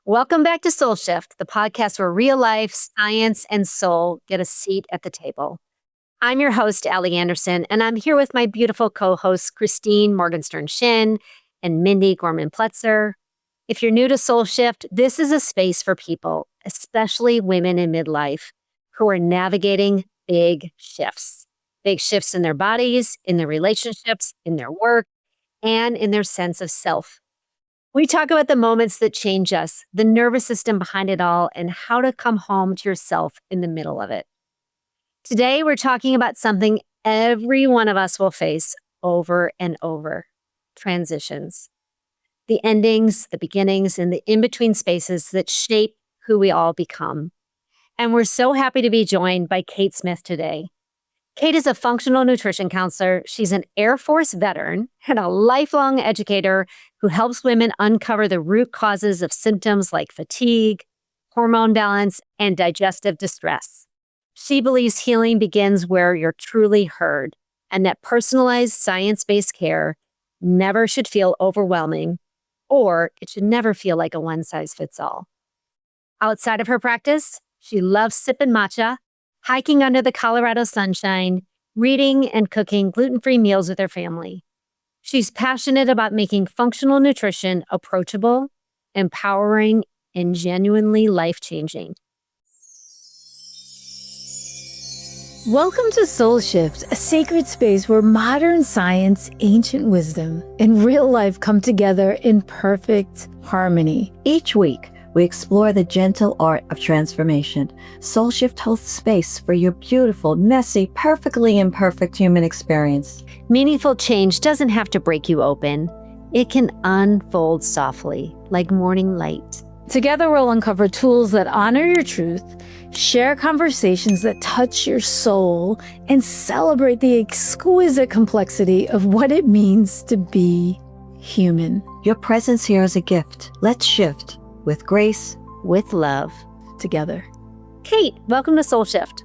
Welcome back to SoulShift, the podcast where real life, science, and soul get a seat at the table. I'm your host, Allie Anderson, and I'm here with my beautiful co-hosts, Christine Morgenstern Shin and Mindy Gorman-Plutzer. If you're new to SoulShift, this is a space for people, especially women in midlife, who are navigating big shifts in their bodies, in their relationships, in their work, and in their sense of self. We talk about the moments that change us, the nervous system behind it all, and how to come home to yourself in the middle of it. Today, we're talking about something every one of us will face over and over: transitions. The endings, the beginnings, and the in-between spaces that shape who we all become. And we're so happy to be joined by Kate Smith today. Kate is a functional nutrition counselor. She's an Air Force veteran and a lifelong educator who helps women uncover the root causes of symptoms like fatigue, hormone balance, and digestive distress. She believes healing begins where you're truly heard, and that personalized science-based care never should feel overwhelming, or it should never feel like a one-size-fits-all. Outside of her practice, she loves sipping matcha, hiking under the Colorado sunshine, reading and cooking gluten-free meals with her family. She's passionate about making functional nutrition approachable, empowering, and genuinely life-changing. Welcome to SoulShift, a sacred space where modern science, ancient wisdom, and real life come together in perfect harmony. Each week, we explore the gentle art of transformation. SoulShift holds space for your beautiful, messy, perfectly imperfect human experience. Meaningful change doesn't have to break you open. It can unfold softly, like morning light. Together, we'll uncover tools that honor your truth, share conversations that touch your soul, and celebrate the exquisite complexity of what it means to be human. Your presence here is a gift. Let's shift with grace, with love, together. Kate, welcome to SoulShift.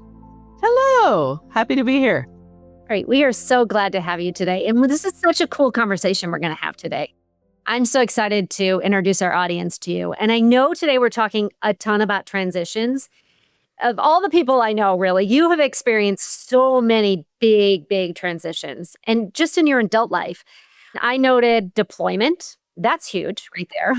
Hello. Happy to be here. All right, we are so glad to have you today. And this is such a cool conversation we're going to have today. I'm so excited to introduce our audience to you. And I know today we're talking a ton about transitions. Of all the people I know, really, you have experienced so many big transitions. And just in your adult life, I noted deployment. That's huge right there.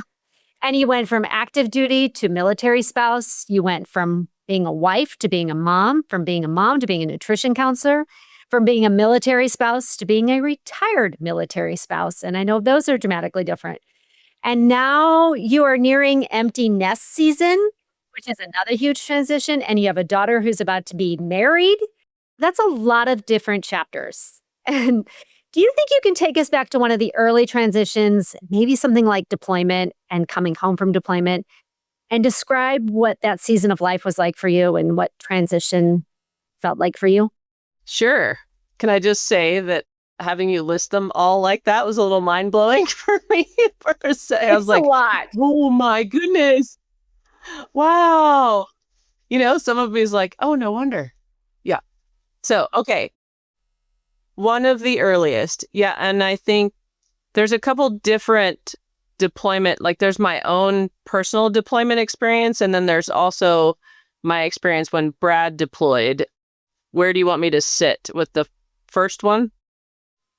And you went from active duty to military spouse. You went from being a wife to being a mom, from being a mom to being a nutrition counselor, from being a military spouse to being a retired military spouse. And I know those are dramatically different. And now you are nearing empty nest season, which is another huge transition. And you have a daughter who's about to be married. That's a lot of different chapters. And do you think you can take us back to one of the early transitions, maybe something like deployment and coming home from deployment, and describe what that season of life was like for you and what transition felt like for you? Sure. Can I just say that having you list them all like that was a little mind-blowing for me for a second. I was like, a lot. Oh my goodness. Wow. Some of me is like, oh, no wonder. Yeah. So, okay. One of the earliest. Yeah. And I think there's a couple different deployment, like there's my own personal deployment experience. And then there's also my experience when Brad deployed. Where do you want me to sit with the first one?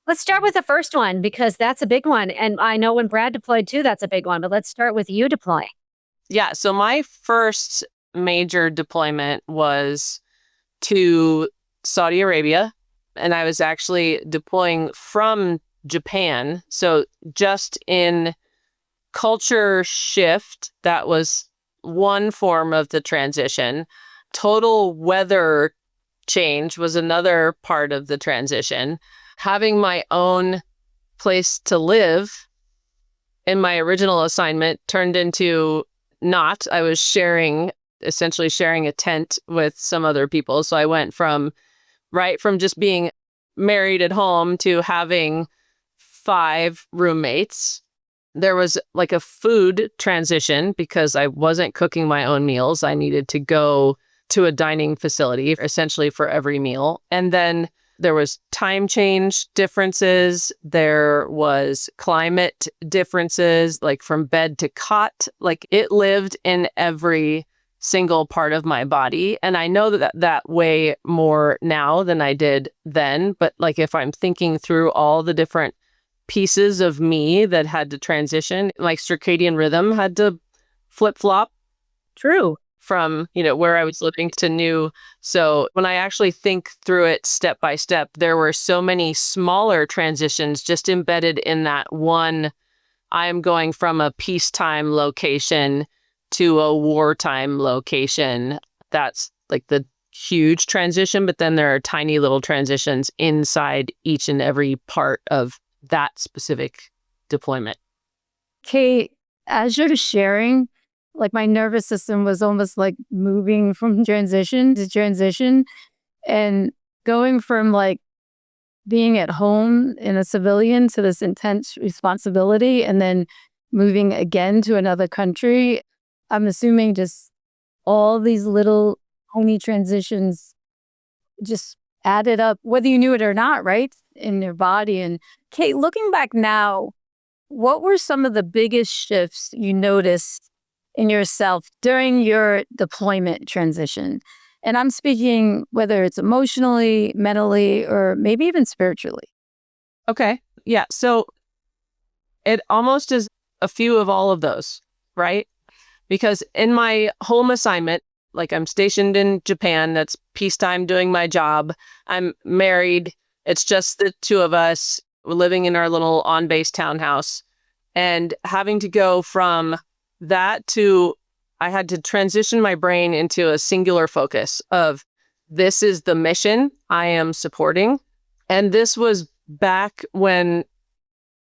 Let's start with the first one because that's a big one. And I know when Brad deployed too, that's a big one. But let's start with you deploying. Yeah. So my first major deployment was to Saudi Arabia. And I was actually deploying from Japan. So just in culture shift, that was one form of the transition. Total weather change was another part of the transition. Having my own place to live in my original assignment turned into not. I was essentially sharing a tent with some other people. So I went from just being married at home to having 5 roommates. There was like a food transition because I wasn't cooking my own meals. I needed to go to a dining facility essentially for every meal. And then There was time change differences. There was climate differences, like from bed to cot. Like it lived in every single part of my body. And I know that way more now than I did then. But like if I'm thinking through all the different pieces of me that had to transition, like circadian rhythm had to flip flop. True. From, where I was living to new. So when I actually think through it step by step, there were so many smaller transitions just embedded in that one. I'm going from a peacetime location to a wartime location. That's like the huge transition, but then there are tiny little transitions inside each and every part of that specific deployment. Kate, as you're sharing, like my nervous system was almost like moving from transition to transition and going from like being at home in a civilian to this intense responsibility and then moving again to another country. I'm assuming just all these little tiny transitions just added up, whether you knew it or not, right? In your body. And Kate, looking back now, what were some of the biggest shifts you noticed in yourself during your deployment transition? And I'm speaking whether it's emotionally, mentally, or maybe even spiritually. Okay. Yeah. So it almost is a few of all of those, right? Because in my home assignment, like I'm stationed in Japan, that's peacetime doing my job. I'm married. It's just the two of us. We're living in our little on-base townhouse and having to go from that to I had to transition my brain into a singular focus of this is the mission I am supporting. And this was back when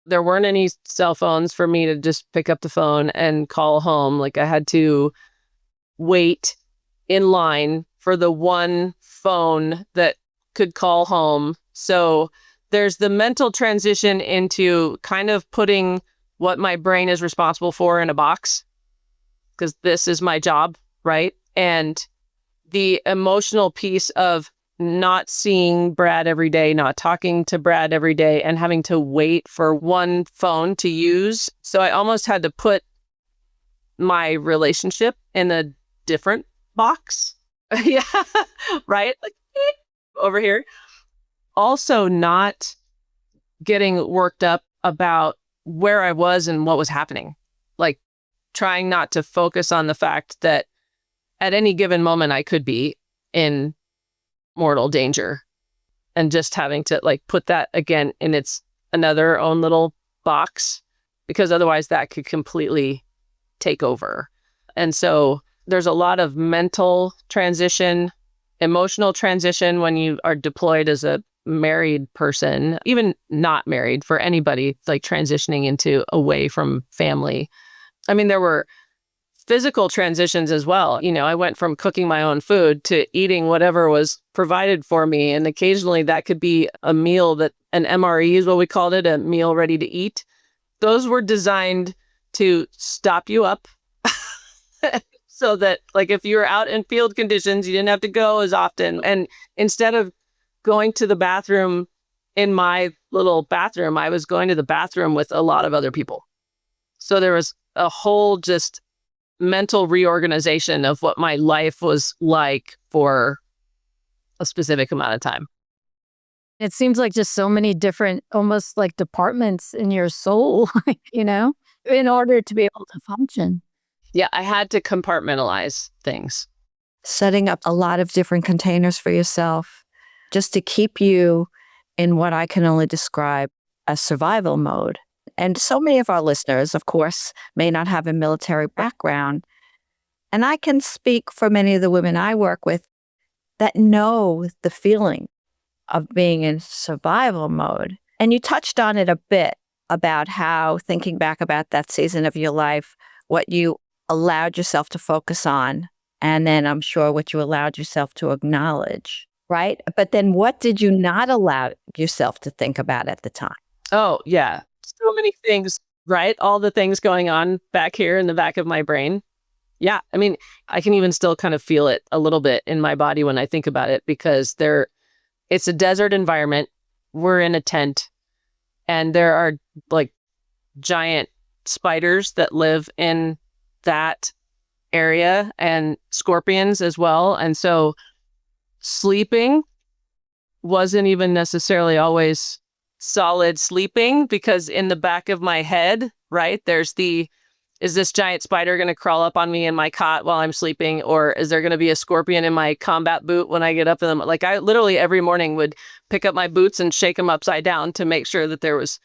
there weren't any cell phones for me to just pick up the phone and call home. Like I had to wait in line for the one phone that could call home. So there's the mental transition into kind of putting what my brain is responsible for in a box, because this is my job, right? And the emotional piece of not seeing Brad every day, not talking to Brad every day, and having to wait for one phone to use. So I almost had to put my relationship in a different box. Yeah, right? Like over here. Also not getting worked up about where I was and what was happening. Like trying not to focus on the fact that at any given moment I could be in mortal danger, and just having to like put that again in its another own little box, because otherwise that could completely take over. And so there's a lot of mental transition, emotional transition when you are deployed as a married person, even not married, for anybody like transitioning into away from family. I mean, there were physical transitions as well. I went from cooking my own food to eating whatever was provided for me. And occasionally that could be a meal that an MRE is what we called it, a meal ready to eat. Those were designed to stop you up so that like if you were out in field conditions, you didn't have to go as often. And instead of going to the bathroom in my little bathroom, I was going to the bathroom with a lot of other people. So there was a whole just mental reorganization of what my life was like for a specific amount of time. It seems like just so many different, almost like departments in your soul, in order to be able to function. Yeah, I had to compartmentalize things. Setting up a lot of different containers for yourself just to keep you in what I can only describe as survival mode. And so many of our listeners, of course, may not have a military background. And I can speak for many of the women I work with that know the feeling of being in survival mode. And you touched on it a bit about how, thinking back about that season of your life, what you allowed yourself to focus on, and then I'm sure what you allowed yourself to acknowledge, right? But then what did you not allow yourself to think about at the time? Oh, yeah. So many things, right? All the things going on back here in the back of my brain. Yeah. I mean, I can even still kind of feel it a little bit in my body when I think about it, because there It's a desert environment. We're in a tent, and there are like giant spiders that live in that area and scorpions as well. And so sleeping wasn't even necessarily always solid sleeping, because in the back of my head, right, there's is this giant spider going to crawl up on me in my cot while I'm sleeping? Or is there going to be a scorpion in my combat boot when I get up in them? Like, I literally every morning would pick up my boots and shake them upside down to make sure that there was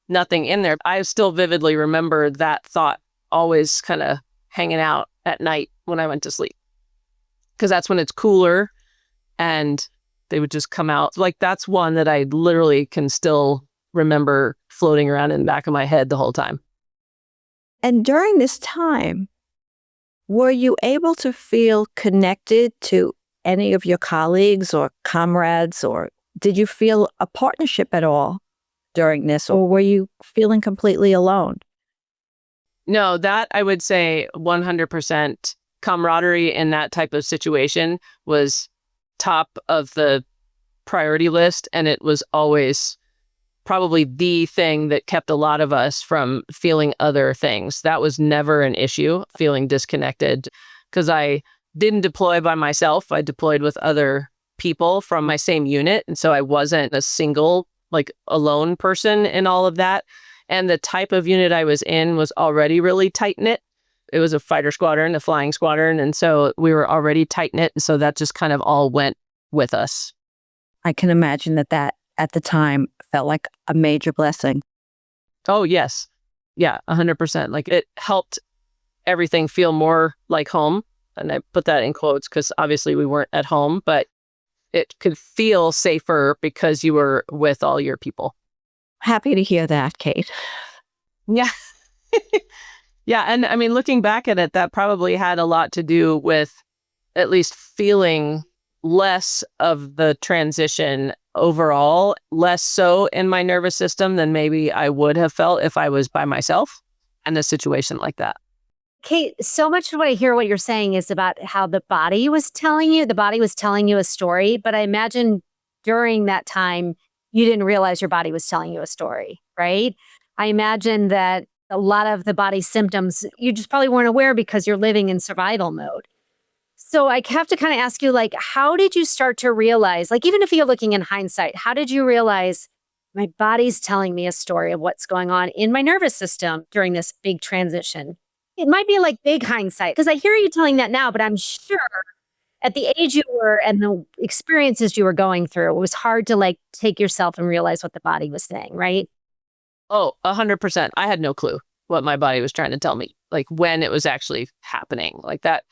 nothing in there. I still vividly remember that thought always kind of hanging out at night when I went to sleep, because that's when it's cooler and they would just come out. Like, that's one that I literally can still remember floating around in the back of my head the whole time. And during this time, were you able to feel connected to any of your colleagues or comrades, or did you feel a partnership at all during this, or were you feeling completely alone? No, that I would say 100% camaraderie in that type of situation was top of the priority list. And it was always probably the thing that kept a lot of us from feeling other things. That was never an issue, feeling disconnected, because I didn't deploy by myself. I deployed with other people from my same unit. And so I wasn't a single, like, alone person in all of that. And the type of unit I was in was already really tight-knit. It was a fighter squadron, a flying squadron. And so we were already tight-knit. And so that just kind of all went with us. I can imagine that at the time felt like a major blessing. Oh, yes. Yeah, 100%. Like, it helped everything feel more like home. And I put that in quotes because obviously we weren't at home, but it could feel safer because you were with all your people. Happy to hear that, Kate. Yeah. Yeah. And I mean, looking back at it, that probably had a lot to do with at least feeling less of the transition overall, less so in my nervous system than maybe I would have felt if I was by myself in a situation like that. Kate, so much of what I hear what you're saying is about how the body was telling you a story, but I imagine during that time, you didn't realize your body was telling you a story, right? I imagine that a lot of the body symptoms, you just probably weren't aware because you're living in survival mode. So I have to kind of ask you, like, how did you start to realize, like, even if you're looking in hindsight, how did you realize my body's telling me a story of what's going on in my nervous system during this big transition? It might be like big hindsight, because I hear you telling that now, but I'm sure at the age you were and the experiences you were going through, it was hard to like take yourself and realize what the body was saying, right? Oh, 100%. I had no clue what my body was trying to tell me, like when it was actually happening like that.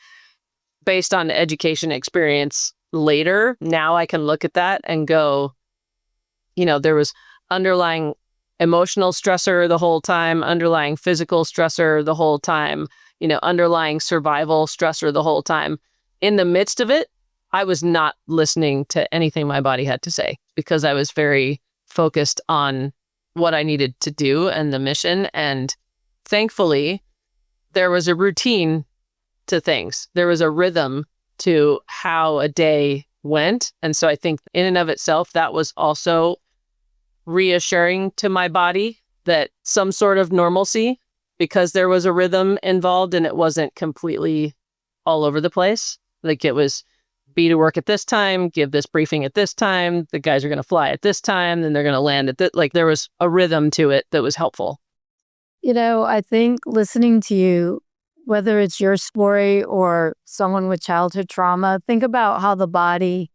Based on education experience later, now I can look at that and go, there was underlying emotional stressor the whole time, underlying physical stressor the whole time, underlying survival stressor the whole time. In the midst of it, I was not listening to anything my body had to say because I was very focused on what I needed to do and the mission. And thankfully, there was a routine to things. There was a rhythm to how a day went. And so I think in and of itself, that was also reassuring to my body that some sort of normalcy, because there was a rhythm involved and it wasn't completely all over the place. Like, it was be to work at this time, give this briefing at this time, the guys are going to fly at this time, then they're going to land at like, there was a rhythm to it that was helpful. I think listening to you, whether it's your story or someone with childhood trauma, think about how the body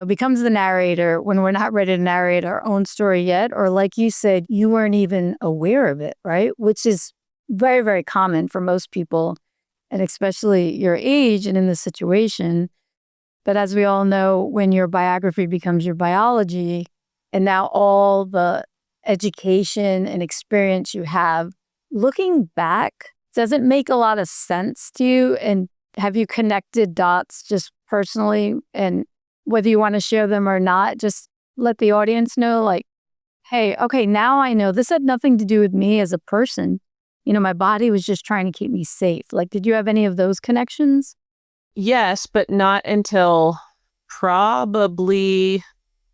becomes the narrator when we're not ready to narrate our own story yet. Or like you said, you weren't even aware of it, right? Which is very, very common for most people, and especially your age and in this situation. But as we all know, when your biography becomes your biology, and now all the education and experience you have, looking back, does it make a lot of sense to you? And have you connected dots just personally? And whether you want to share them or not, just let the audience know, like, hey, okay, now I know this had nothing to do with me as a person. My body was just trying to keep me safe. Like, did you have any of those connections? Yes, but not until probably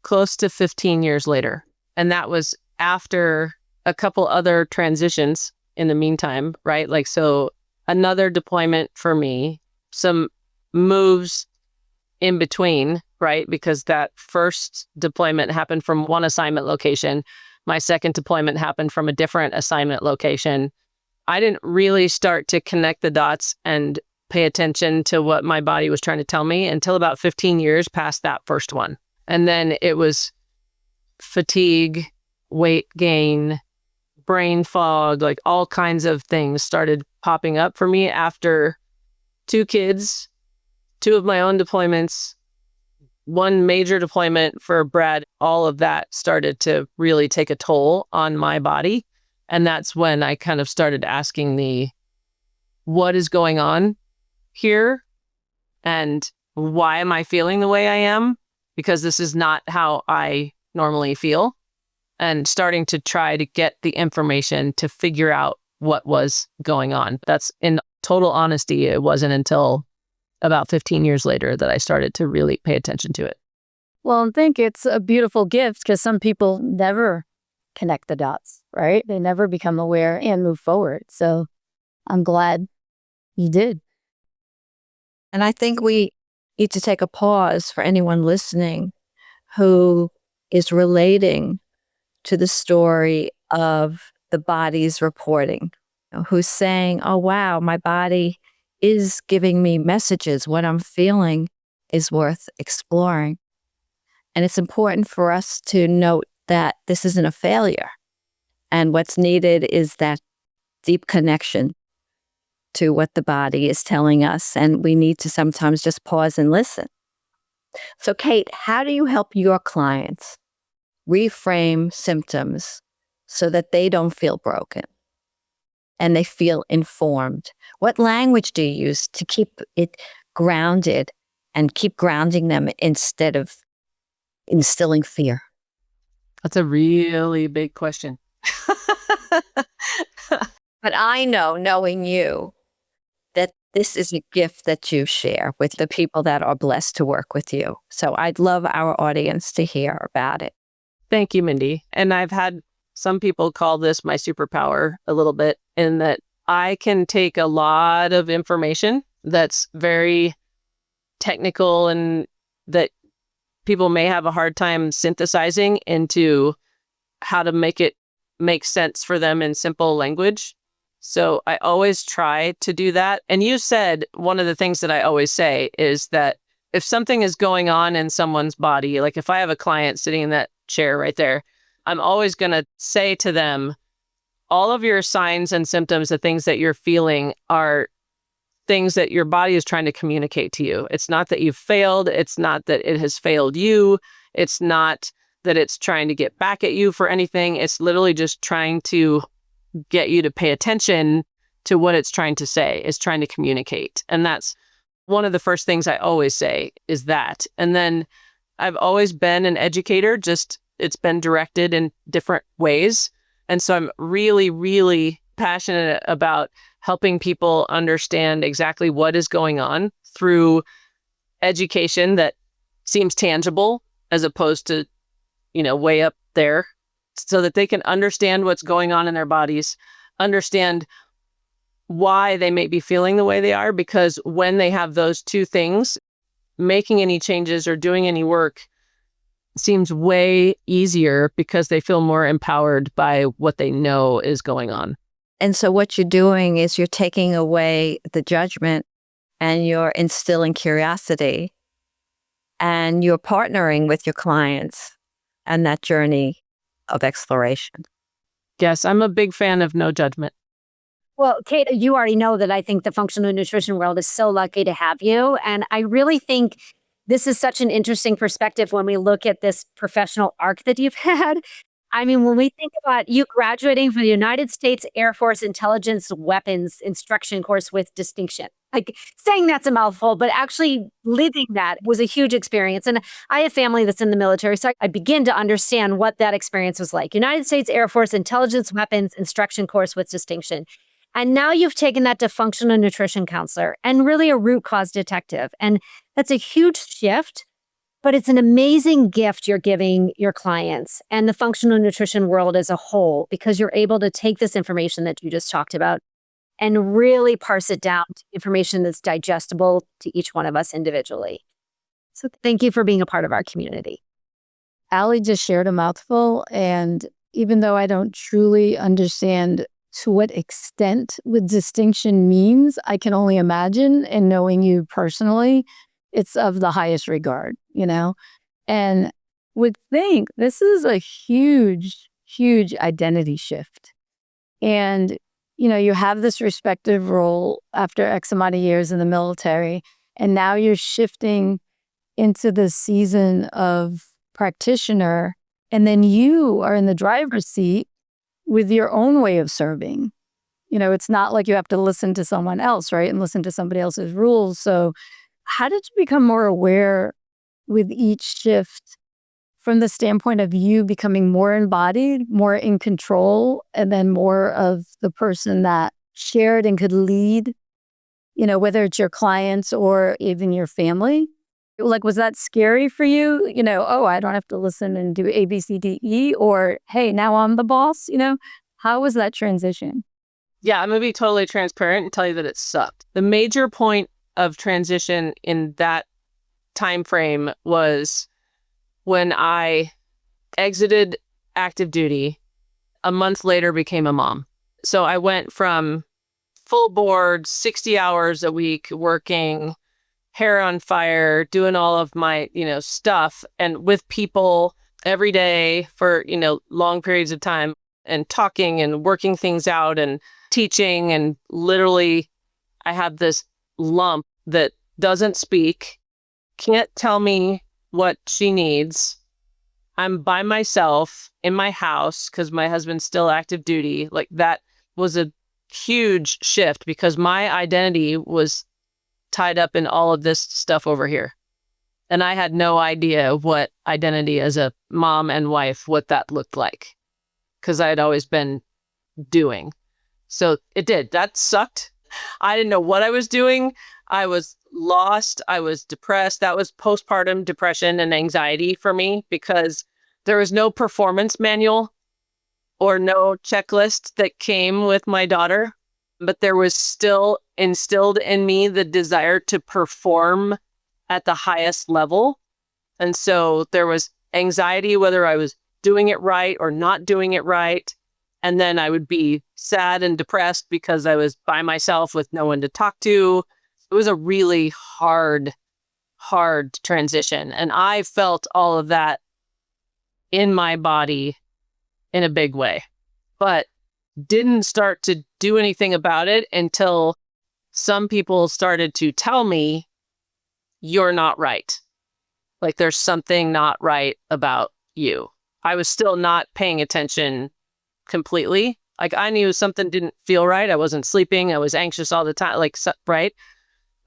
close to 15 years later. And that was after a couple other transitions in the meantime, right? Like, so another deployment for me, some moves in between, right? Because that first deployment happened from one assignment location. My second deployment happened from a different assignment location. I didn't really start to connect the dots and pay attention to what my body was trying to tell me until about 15 years past that first one. And then it was fatigue, weight gain, brain fog, like all kinds of things started popping up for me after 2 kids, 2 of my own deployments, 1 major deployment for Brad. All of that started to really take a toll on my body. And that's when I kind of started asking what is going on here? And why am I feeling the way I am? Because this is not how I normally feel. And starting to try to get the information to figure out what was going on. That's, in total honesty, it wasn't until about 15 years later that I started to really pay attention to it. Well, I think it's a beautiful gift because some people never connect the dots, right? They never become aware and move forward. So I'm glad you did. And I think we need to take a pause for anyone listening who is relating to the story of the body's reporting, who's saying, oh, wow, my body is giving me messages. What I'm feeling is worth exploring. And it's important for us to note that this isn't a failure. And what's needed is that deep connection to what the body is telling us. And we need to sometimes just pause and listen. So, Kate, how do you help your clients reframe symptoms so that they don't feel broken and they feel informed? What language do you use to keep it grounded and keep grounding them instead of instilling fear? That's a really big question. But I know, knowing you, that this is a gift that you share with the people that are blessed to work with you. So I'd love our audience to hear about it. Thank you, Mindy. And I've had some people call this my superpower a little bit, in that I can take a lot of information that's very technical and that people may have a hard time synthesizing into how to make it make sense for them in simple language. So I always try to do that. And you said one of the things that I always say is that if something is going on in someone's body, like if I have a client sitting in that chair right there, I'm always going to say to them, all of your signs and symptoms, the things that you're feeling, are things that your body is trying to communicate to you. It's not that you've failed. It's not that it has failed you. It's not that it's trying to get back at you for anything. It's literally just trying to get you to pay attention to what it's trying to say, is trying to communicate. And that's one of the first things I always say is that. And then I've always been an educator, just it's been directed in different ways. And so I'm really, really passionate about helping people understand exactly what is going on through education that seems tangible as opposed to, way up there, so that they can understand what's going on in their bodies, understand why they may be feeling the way they are. Because when they have those two things, making any changes or doing any work seems way easier because they feel more empowered by what they know is going on. And so what you're doing is you're taking away the judgment and you're instilling curiosity, and you're partnering with your clients and that journey of exploration. Yes, I'm a big fan of no judgment. Well, Kate, you already know that I think the functional nutrition world is so lucky to have you. And I really think this is such an interesting perspective when we look at this professional arc that you've had. I mean, when we think about you graduating from the United States Air Force Intelligence Weapons Instruction Course with distinction, like saying that's a mouthful, but actually living that was a huge experience. And I have family that's in the military, so I begin to understand what that experience was like. United States Air Force Intelligence Weapons Instruction Course with distinction. And now you've taken that to functional nutrition counselor and really a root cause detective. And that's a huge shift. But it's an amazing gift you're giving your clients and the functional nutrition world as a whole, because you're able to take this information that you just talked about and really parse it down to information that's digestible to each one of us individually. So thank you for being a part of our community. Allie just shared a mouthful, and even though I don't truly understand to what extent with distinction means, I can only imagine, and knowing you personally, it's of the highest regard, and would think this is a huge, huge identity shift. And, you have this respective role after X amount of years in the military, and now you're shifting into the season of practitioner, and then you are in the driver's seat with your own way of serving. It's not like you have to listen to someone else, right? And listen to somebody else's rules. So how did you become more aware with each shift from the standpoint of you becoming more embodied, more in control, and then more of the person that shared and could lead, whether it's your clients or even your family? Like, was that scary for you? Oh, I don't have to listen and do A, B, C, D, E, or hey, now I'm the boss, How was that transition? Yeah, I'm going to be totally transparent and tell you that it sucked. The major point of transition in that time frame was when I exited active duty, a month later became a mom. So I went from full board, 60 hours a week working, hair on fire, doing all of my, stuff, and with people every day for, long periods of time, and talking and working things out and teaching. And literally I have this lump that doesn't speak, can't tell me what she needs. I'm by myself in my house because my husband's still active duty. Like, that was a huge shift because my identity was tied up in all of this stuff over here. And I had no idea what identity as a mom and wife, what that looked like, because I had always been doing. So it did. That sucked. I didn't know what I was doing. I was lost. I was depressed. That was postpartum depression and anxiety for me because there was no performance manual or no checklist that came with my daughter. But there was still instilled in me the desire to perform at the highest level. And so there was anxiety whether I was doing it right or not doing it right. And then I would be sad and depressed because I was by myself with no one to talk to. It was a really hard transition. And I felt all of that in my body in a big way, but didn't start to do anything about it until some people started to tell me, you're not right. Like, there's something not right about you. I was still not paying attention completely. Like, I knew something didn't feel right. I wasn't sleeping. I was anxious all the time, right?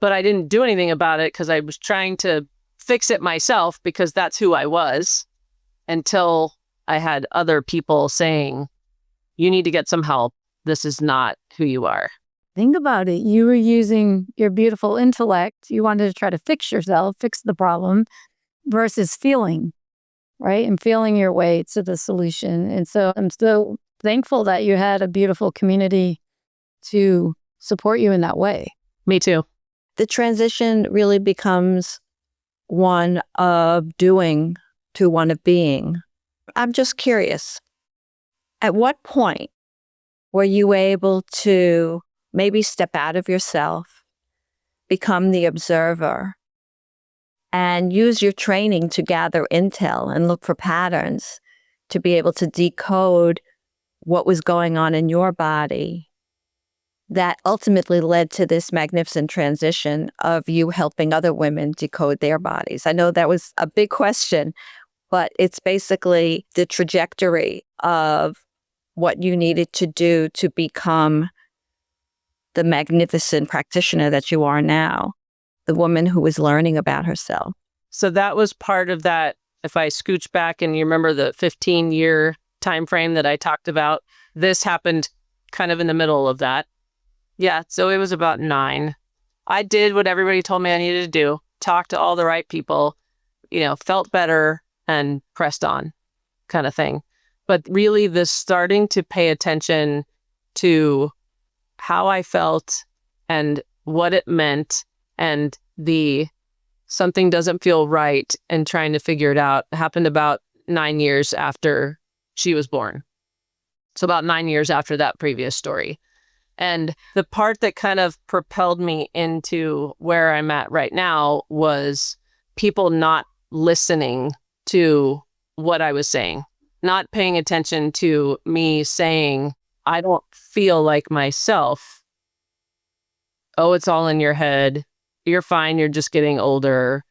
But I didn't do anything about it because I was trying to fix it myself because that's who I was, until I had other people saying, you need to get some help. This is not who you are. Think about it. You were using your beautiful intellect. You wanted to try to fix yourself, fix the problem, versus feeling, right? And feeling your way to the solution. And so I'm so thankful that you had a beautiful community to support you in that way. Me too. The transition really becomes one of doing to one of being. I'm just curious, at what point were you able to maybe step out of yourself, become the observer, and use your training to gather intel and look for patterns to be able to decode what was going on in your body that ultimately led to this magnificent transition of you helping other women decode their bodies? I know that was a big question, but it's basically the trajectory of what you needed to do to become the magnificent practitioner that you are now, the woman who was learning about herself. So that was part of that. If I scooch back and you remember the 15-year time frame that I talked about, this happened kind of in the middle of that. Yeah, so it was about 9. I did what everybody told me I needed to do, talk to all the right people, felt better and pressed on kind of thing. But really this starting to pay attention to how I felt and what it meant and the something doesn't feel right and trying to figure it out happened about 9 years after she was born. So about 9 years after that previous story. And the part that kind of propelled me into where I'm at right now was people not listening to what I was saying, not paying attention to me saying, I don't feel like myself. Oh, it's all in your head. You're fine. You're just getting older.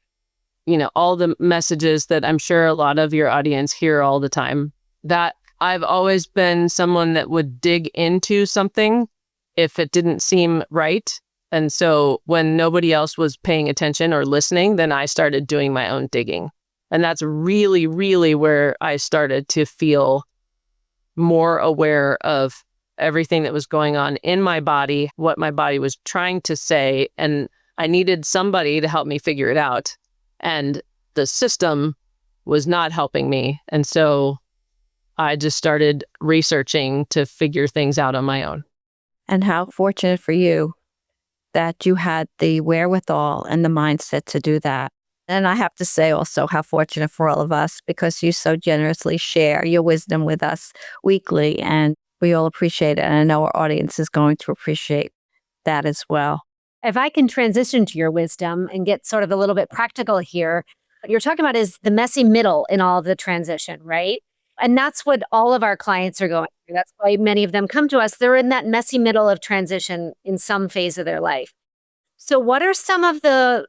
All the messages that I'm sure a lot of your audience hear all the time. That I've always been someone that would dig into something if it didn't seem right. And so when nobody else was paying attention or listening, then I started doing my own digging. And that's really, really where I started to feel more aware of everything that was going on in my body, what my body was trying to say. And I needed somebody to help me figure it out. And the system was not helping me. And so I just started researching to figure things out on my own. And how fortunate for you that you had the wherewithal and the mindset to do that. And I have to say also how fortunate for all of us, because you so generously share your wisdom with us weekly, and we all appreciate it. And I know our audience is going to appreciate that as well. If I can transition to your wisdom and get sort of a little bit practical here, what you're talking about is the messy middle in all of the transition, right? And that's what all of our clients are going through. That's why many of them come to us. They're in that messy middle of transition in some phase of their life. So what are some of the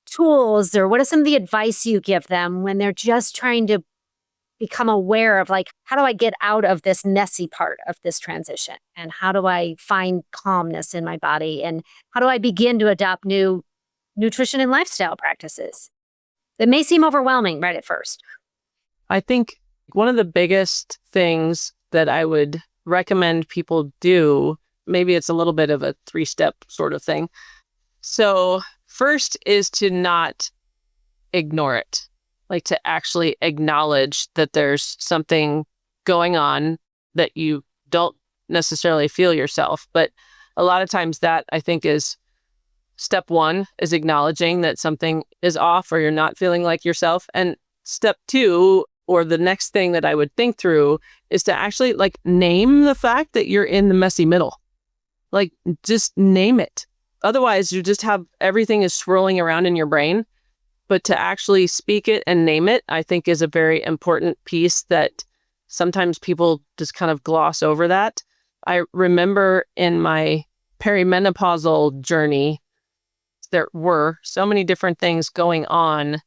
tools, or what is some of the advice you give them when they're just trying to become aware of, like, how do I get out of this messy part of this transition? And how do I find calmness in my body? And how do I begin to adopt new nutrition and lifestyle practices that may seem overwhelming right at first? I think one of the biggest things that I would recommend people do, maybe it's a little bit of a 3-step sort of thing. So first is to not ignore it, like to actually acknowledge that there's something going on that you don't necessarily feel yourself. But a lot of times that, I think, is step one, is acknowledging that something is off or you're not feeling like yourself. And step two, or the next thing that I would think through, is to actually name the fact that you're in the messy middle. Just name it. Otherwise, you just have everything is swirling around in your brain. But to actually speak it and name it, I think, is a very important piece that sometimes people just kind of gloss over that. I remember in my perimenopausal journey, there were so many different things going on.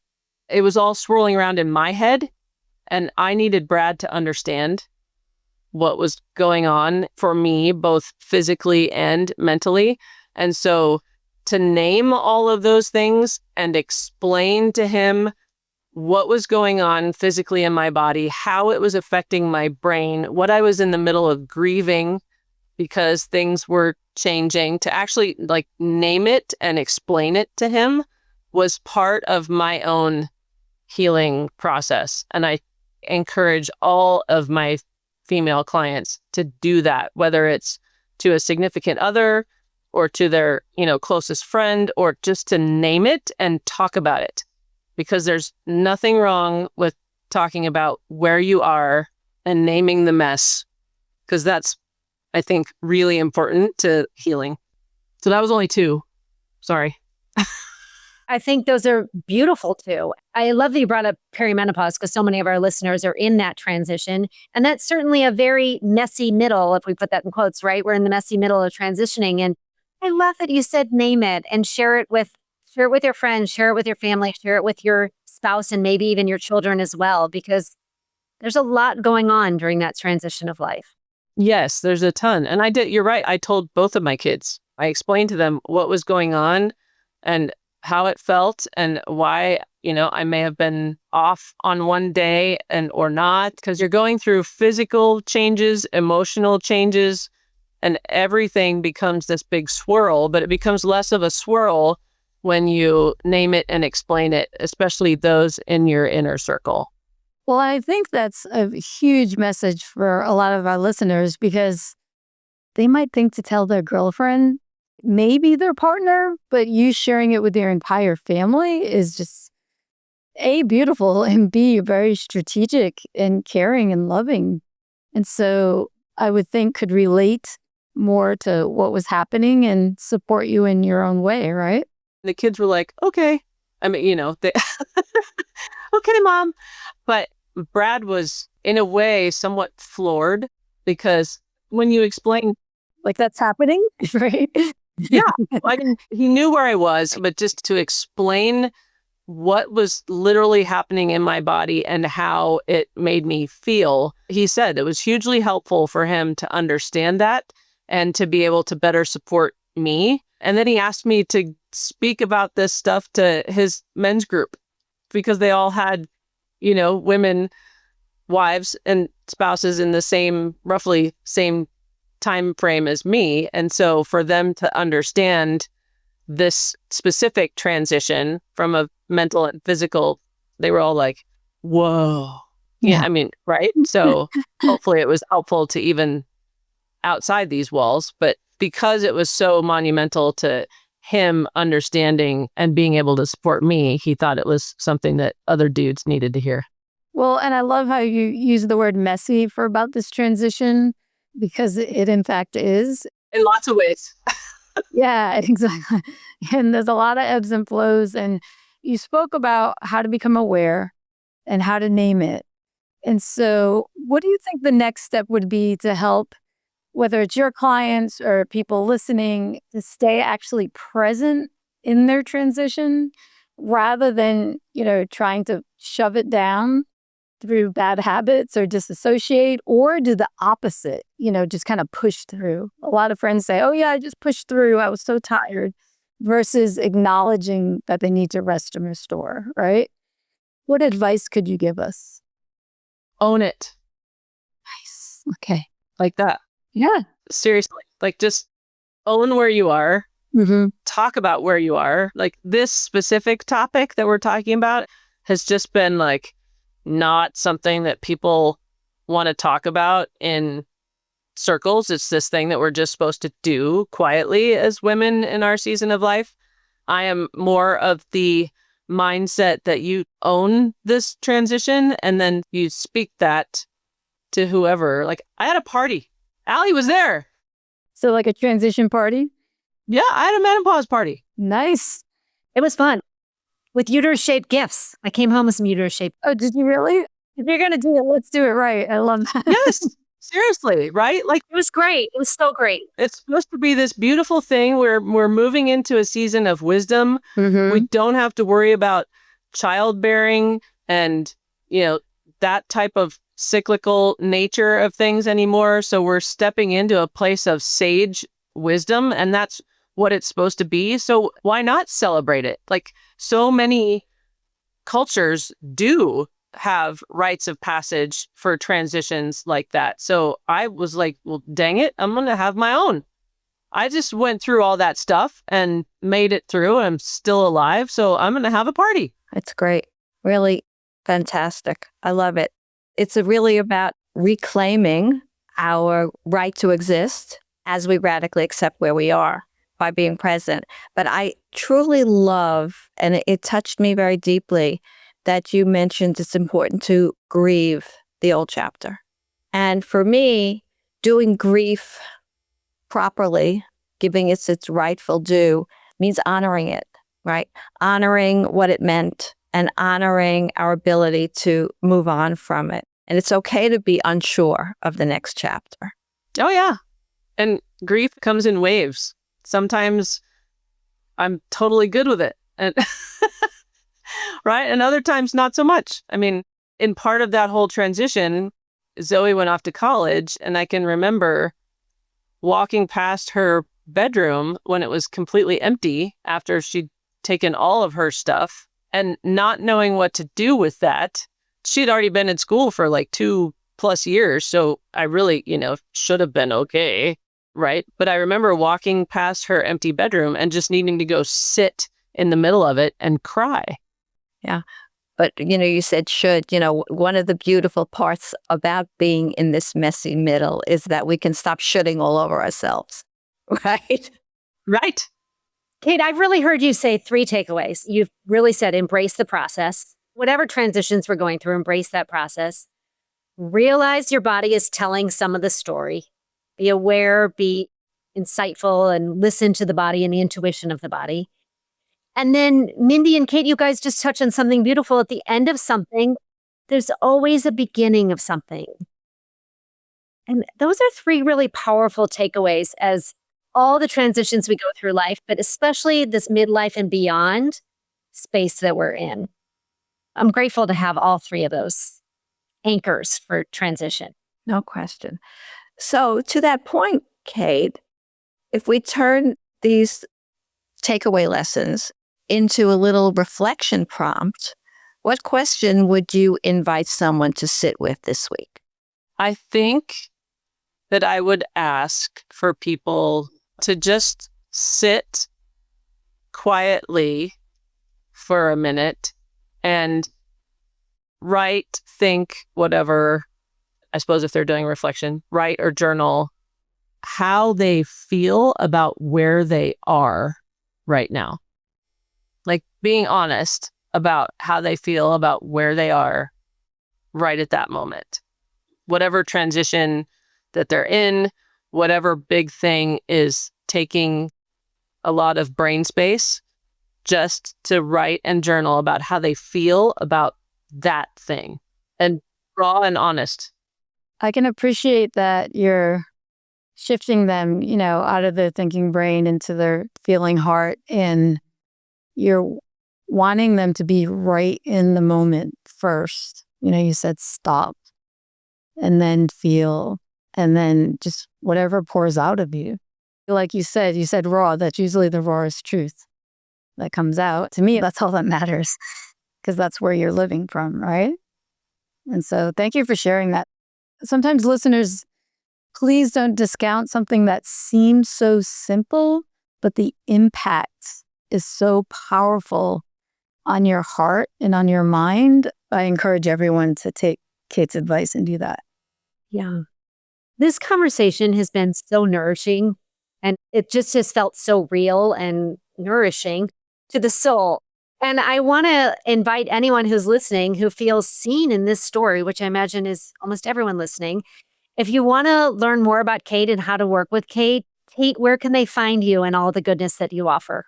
It was all swirling around in my head, and I needed Brad to understand what was going on for me, both physically and mentally. And so to name all of those things and explain to him what was going on physically in my body, how it was affecting my brain, what I was in the middle of grieving because things were changing, to actually name it and explain it to him was part of my own healing process. And I encourage all of my female clients to do that, whether it's to a significant other or to their, closest friend, or just to name it and talk about it. Because there's nothing wrong with talking about where you are and naming the mess, because that's, I think, really important to healing. So that was only 2. Sorry. I think those are beautiful too. I love that you brought up perimenopause, because so many of our listeners are in that transition. And that's certainly a very messy middle, if we put that in quotes, right? We're in the messy middle of transitioning. And I love that you said name it and share it with your friends, share it with your family, share it with your spouse, and maybe even your children as well, because there's a lot going on during that transition of life. Yes, there's a ton. And I did, you're right. I told both of my kids, I explained to them what was going on and how it felt and why, I may have been off on one day or not, because you're going through physical changes, emotional changes, and everything becomes this big swirl, but it becomes less of a swirl when you name it and explain it, especially those in your inner circle. Well, I think that's a huge message for a lot of our listeners because they might think to tell their girlfriend, maybe their partner, but you sharing it with your entire family is just A, beautiful, and B, very strategic and caring and loving. And so I would think could relate more to what was happening and support you in your own way, right? The kids were like, okay. I mean, they, okay, Mom. But Brad was, in a way, somewhat floored because when you explain, Like that's happening, right? yeah, I mean, he knew where I was, but just to explain what was literally happening in my body and how it made me feel, he said it was hugely helpful for him to understand that and to be able to better support me. And then he asked me to speak about this stuff to his men's group because they all had, women, wives and spouses in the roughly same time frame as me. And so for them to understand this specific transition from a mental and physical, they were all like, whoa. Yeah, I mean, right? So hopefully it was helpful to even outside these walls. But because it was so monumental to him understanding and being able to support me, he thought it was something that other dudes needed to hear. Well, and I love how you use the word messy for about this transition because it in fact is. In lots of ways. Yeah, exactly. And there's a lot of ebbs and flows. And you spoke about how to become aware and how to name it. And so what do you think the next step would be to help, whether it's your clients or people listening, to stay actually present in their transition rather than, trying to shove it down through bad habits or disassociate, or do the opposite, just kind of push through? A lot of friends say, oh yeah, I just pushed through, I was so tired, versus acknowledging that they need to rest and restore, right? What advice could you give us? Own it. Nice. Okay. Like that. Yeah. Seriously. Like just own where you are. Mm-hmm. Talk about where you are. Like this specific topic that we're talking about has just been like not something that people want to talk about in circles. It's this thing that we're just supposed to do quietly as women in our season of life. I am more of the mindset that you own this transition and then you speak that to whoever. Like I had a party. Allie was there. So like a transition party? Yeah, I had a menopause party. Nice. It was fun with uterus-shaped gifts. I came home with some uterus-shaped. Oh, did you really? If you're going to do it, let's do it right. I love that. Yes, seriously, right? Like It was great. It was so great. it's supposed to be this beautiful thing where we're moving into a season of wisdom. Mm-hmm. We don't have to worry about childbearing and, that type of cyclical nature of things anymore. So we're stepping into a place of sage wisdom, and that's what it's supposed to be. So why not celebrate it? Like so many cultures do have rites of passage for transitions like that. So I was like, well, dang it, I'm going to have my own. I just went through all that stuff and made it through, and I'm still alive. So I'm going to have a party. It's great. Really fantastic. I love it. It's really about reclaiming our right to exist as we radically accept where we are by being present. But I truly love, and it touched me very deeply, that you mentioned it's important to grieve the old chapter. And for me, doing grief properly, giving it its rightful due, means honoring it, right? Honoring what it meant and honoring our ability to move on from it. And it's okay to be unsure of the next chapter. Oh, yeah. And grief comes in waves. Sometimes I'm totally good with it. And right? And other times, not so much. I mean, in part of that whole transition, Zoe went off to college, and I can remember walking past her bedroom when it was completely empty after she'd taken all of her stuff and not knowing what to do with that. She'd already been in school for like 2+ years. So I really, should have been okay. Right. But I remember walking past her empty bedroom and just needing to go sit in the middle of it and cry. Yeah. But, you said should. One of the beautiful parts about being in this messy middle is that we can stop shoulding all over ourselves. Right? Right. Kate, I've really heard you say 3 takeaways. You've really said embrace the process. Whatever transitions we're going through, embrace that process. Realize your body is telling some of the story. Be aware, be insightful, and listen to the body and the intuition of the body. And then Mindy and Kate, you guys just touched on something beautiful. At the end of something, there's always a beginning of something. And those are 3 really powerful takeaways as all the transitions we go through life, but especially this midlife and beyond space that we're in. I'm grateful to have all 3 of those anchors for transition. No question. So to that point, Kate, if we turn these takeaway lessons into a little reflection prompt, what question would you invite someone to sit with this week? I think that I would ask for people to just sit quietly for a minute and write, think, whatever. I suppose if they're doing reflection, write or journal how they feel about where they are right now. Like being honest about how they feel about where they are right at that moment. Whatever transition that they're in, whatever big thing is taking a lot of brain space, just to write and journal about how they feel about that thing, and raw and honest. I can appreciate that you're shifting them, out of their thinking brain into their feeling heart, and you're wanting them to be right in the moment first. You said stop and then feel, and then just whatever pours out of you. Like you said raw. That's usually the rawest truth that comes out. To me, that's all that matters, because that's where you're living from, right? And so thank you for sharing that. Sometimes listeners, please don't discount something that seems so simple, but the impact is so powerful on your heart and on your mind. I encourage everyone to take Kate's advice and do that. Yeah. This conversation has been so nourishing, and it just has felt so real and nourishing to the soul. And I want to invite anyone who's listening who feels seen in this story, which I imagine is almost everyone listening. If you want to learn more about Kate and how to work with Kate, where can they find you and all the goodness that you offer?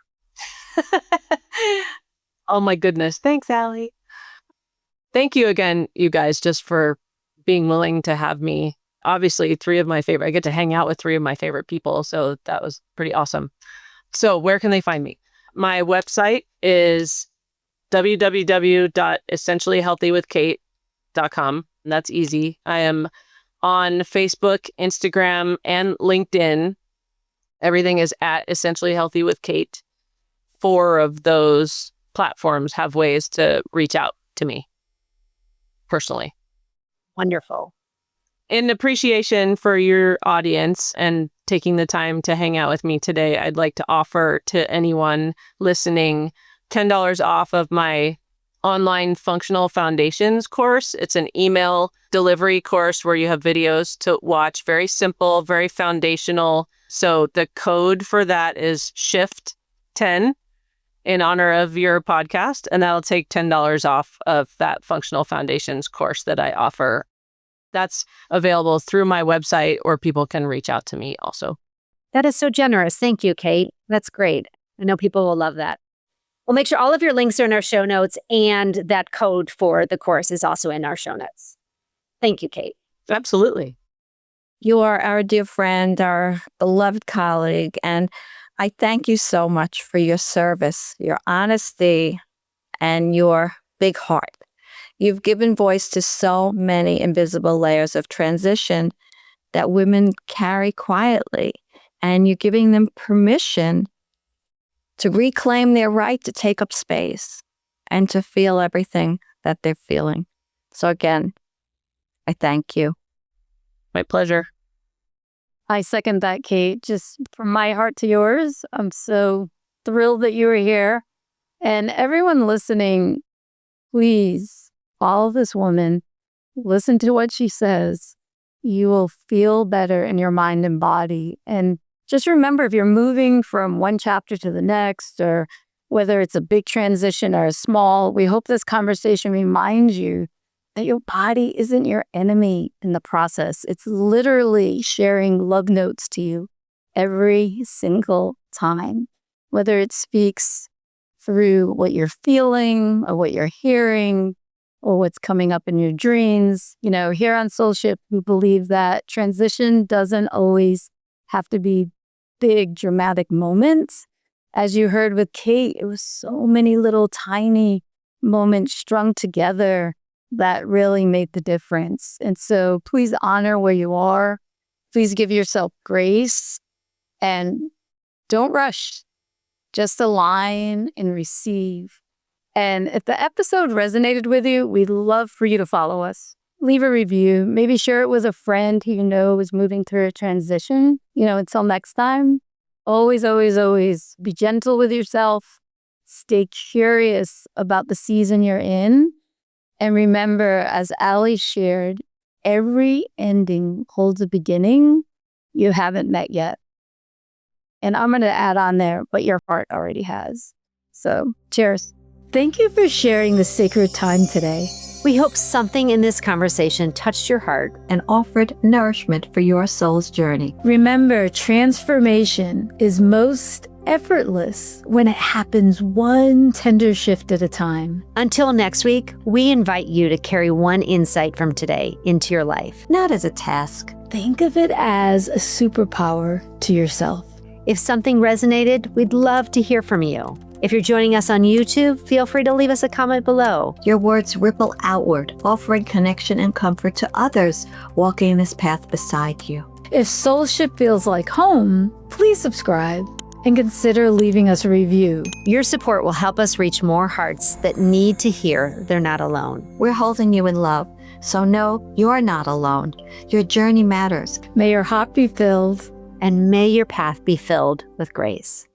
Oh my goodness. Thanks, Allie. Thank you again, you guys, just for being willing to have me. Obviously, I get to hang out with 3 of my favorite people. So that was pretty awesome. So where can they find me? My website is www.essentiallyhealthywithkate.com. And that's easy. I am on Facebook, Instagram, and LinkedIn. Everything is at Essentially Healthy with Kate. 4 of those platforms have ways to reach out to me personally. Wonderful. In appreciation for your audience and taking the time to hang out with me today, I'd like to offer to anyone listening $10 off of my online functional foundations course. It's an email delivery course where you have videos to watch. Very simple, very foundational. So the code for that is SHIFT10 in honor of your podcast, and that'll take $10 off of that functional foundations course that I offer. That's available through my website, or people can reach out to me also. That is so generous. Thank you, Kate. That's great. I know people will love that. We'll make sure all of your links are in our show notes, and that code for the course is also in our show notes. Thank you, Kate. Absolutely. You are our dear friend, our beloved colleague, and I thank you so much for your service, your honesty, and your big heart. You've given voice to so many invisible layers of transition that women carry quietly, and you're giving them permission to reclaim their right to take up space and to feel everything that they're feeling. So again, I thank you. My pleasure. I second that, Kate. Just from my heart to yours, I'm so thrilled that you were here. And everyone listening, please follow this woman. Listen to what she says. You will feel better in your mind and body. And just remember, if you're moving from one chapter to the next, or whether it's a big transition or a small, we hope this conversation reminds you that your body isn't your enemy in the process. It's literally sharing love notes to you every single time, whether it speaks through what you're feeling or what you're hearing or what's coming up in your dreams. You know, here on SoulShift, we believe that transition doesn't always have to be big, dramatic moments. As you heard with Kate, it was so many little tiny moments strung together that really made the difference. And so please honor where you are. Please give yourself grace and don't rush. Just align and receive. And if the episode resonated with you, we'd love for you to follow us. Leave a review. Maybe share it with a friend who you know is moving through a transition. Until next time, always, always, always be gentle with yourself. Stay curious about the season you're in. And remember, as Ali shared, every ending holds a beginning you haven't met yet. And I'm going to add on there, but your heart already has. So, cheers. Thank you for sharing the sacred time today. We hope something in this conversation touched your heart and offered nourishment for your soul's journey. Remember, transformation is most effortless when it happens one tender shift at a time. Until next week, we invite you to carry one insight from today into your life. Not as a task. Think of it as a superpower to yourself. If something resonated, we'd love to hear from you. If you're joining us on YouTube, feel free to leave us a comment below. Your words ripple outward, offering connection and comfort to others walking this path beside you. If SoulShift feels like home, please subscribe and consider leaving us a review. Your support will help us reach more hearts that need to hear they're not alone. We're holding you in love, so know you're not alone. Your journey matters. May your heart be filled, and may your path be filled with grace.